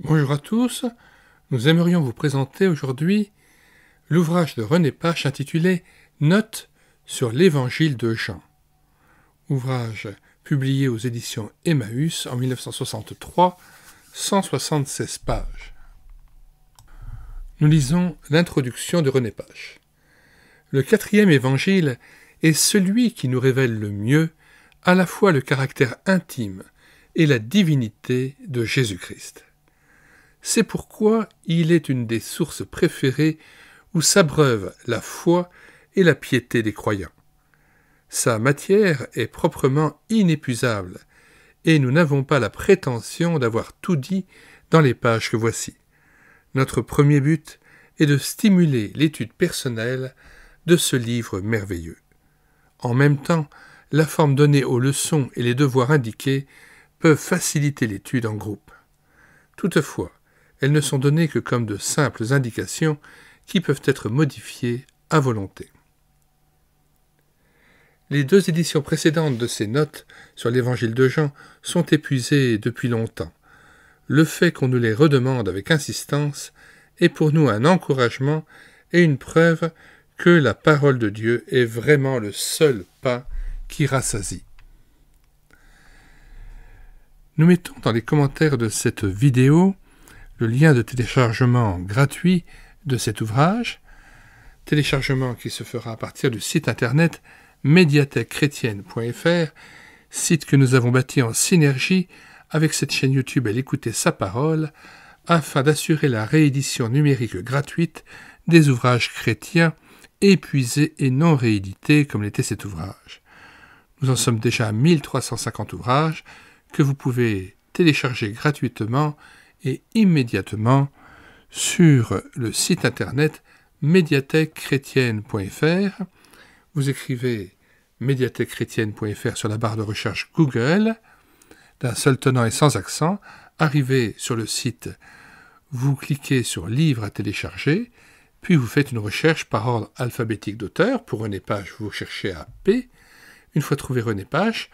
Bonjour à tous, nous aimerions vous présenter aujourd'hui l'ouvrage de René Pache intitulé « Notes sur l'Évangile de Jean », ouvrage publié aux éditions Emmaüs en 1963, 176 pages. Nous lisons l'introduction de René Pache. Le quatrième évangile est celui qui nous révèle le mieux à la fois le caractère intime et la divinité de Jésus-Christ. C'est pourquoi il est une des sources préférées où s'abreuvent la foi et la piété des croyants. Sa matière est proprement inépuisable, et nous n'avons pas la prétention d'avoir tout dit dans les pages que voici. Notre premier but est de stimuler l'étude personnelle de ce livre merveilleux. En même temps, la forme donnée aux leçons et les devoirs indiqués peuvent faciliter l'étude en groupe. Toutefois, elles ne sont données que comme de simples indications qui peuvent être modifiées à volonté. Les deux éditions précédentes de ces notes sur l'Évangile de Jean sont épuisées depuis longtemps. Le fait qu'on nous les redemande avec insistance est pour nous un encouragement et une preuve que la parole de Dieu est vraiment le seul pain qui rassasie. Nous mettons dans les commentaires de cette vidéo le lien de téléchargement gratuit de cet ouvrage, téléchargement qui se fera à partir du site internet médiathèquechrétienne.fr, site que nous avons bâti en synergie avec cette chaîne YouTube Elle écoutait sa parole, afin d'assurer la réédition numérique gratuite des ouvrages chrétiens épuisés et non réédités comme l'était cet ouvrage. Nous en sommes déjà à 1350 ouvrages que vous pouvez télécharger gratuitement et immédiatement sur le site internet médiathèquechrétienne.fr. Vous écrivez médiathèquechrétienne.fr sur la barre de recherche Google, d'un seul tenant et sans accent. Arrivez sur le site, vous cliquez sur « Livre à télécharger », puis vous faites une recherche par ordre alphabétique d'auteur. Pour René Pache, vous cherchez à P. Une fois trouvé René Pache,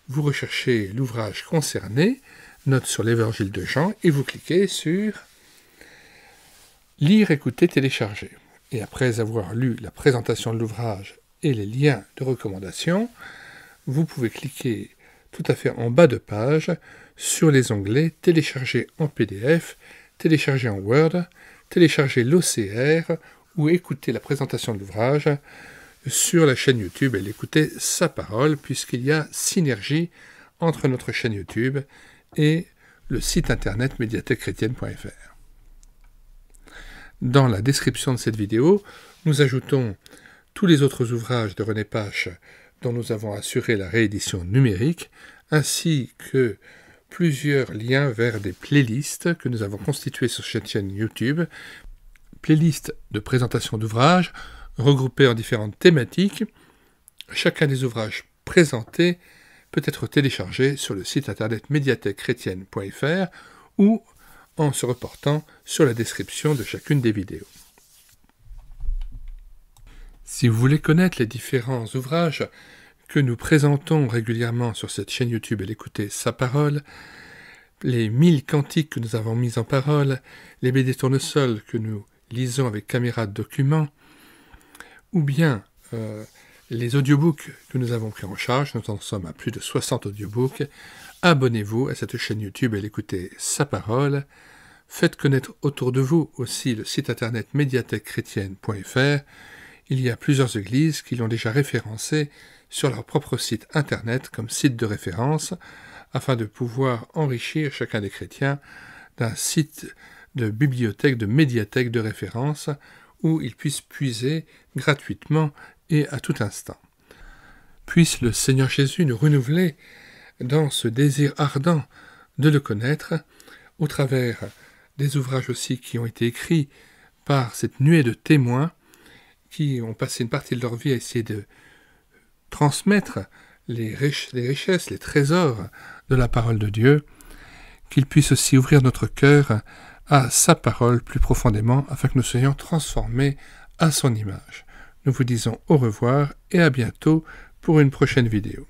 vous recherchez l'ouvrage concerné, Notes sur l'Évangile de Jean, et vous cliquez sur « Lire, écouter, télécharger ». Et après avoir lu la présentation de l'ouvrage et les liens de recommandation, vous pouvez cliquer tout à fait en bas de page sur les onglets « Télécharger en PDF »,« Télécharger en Word »,« Télécharger l'OCR » ou « Écouter la présentation de l'ouvrage » sur la chaîne YouTube Elle écoutait sa parole, puisqu'il y a synergie entre notre chaîne YouTube et le site internet médiathèquechrétienne.fr. Dans la description de cette vidéo, nous ajoutons tous les autres ouvrages de René Pache dont nous avons assuré la réédition numérique, ainsi que plusieurs liens vers des playlists que nous avons constituées sur cette chaîne YouTube, playlists de présentation d'ouvrages regroupés en différentes thématiques. Chacun des ouvrages présentés peut être téléchargé sur le site internet médiathèquechrétienne.fr ou en se reportant sur la description de chacune des vidéos. Si vous voulez connaître les différents ouvrages que nous présentons régulièrement sur cette chaîne YouTube Elle écoutait sa parole, les 1000 cantiques que nous avons mis en parole, les BD tournesol que nous lisons avec caméra de document, ou bien les audiobooks que nous avons pris en charge, nous en sommes à plus de 60 audiobooks, abonnez-vous à cette chaîne YouTube Elle écoutait sa parole, faites connaître autour de vous aussi le site internet médiathèquechrétienne.fr. Il y a plusieurs églises qui l'ont déjà référencé sur leur propre site internet comme site de référence, afin de pouvoir enrichir chacun des chrétiens d'un site de bibliothèque, de médiathèque de référence, où ils puissent puiser gratuitement et à tout instant. Puisse le Seigneur Jésus nous renouveler dans ce désir ardent de le connaître, au travers des ouvrages aussi qui ont été écrits par cette nuée de témoins qui ont passé une partie de leur vie à essayer de transmettre les richesses, les trésors de la parole de Dieu, qu'il puisse aussi ouvrir notre cœur à sa parole plus profondément, afin que nous soyons transformés à son image. Nous vous disons au revoir et à bientôt pour une prochaine vidéo.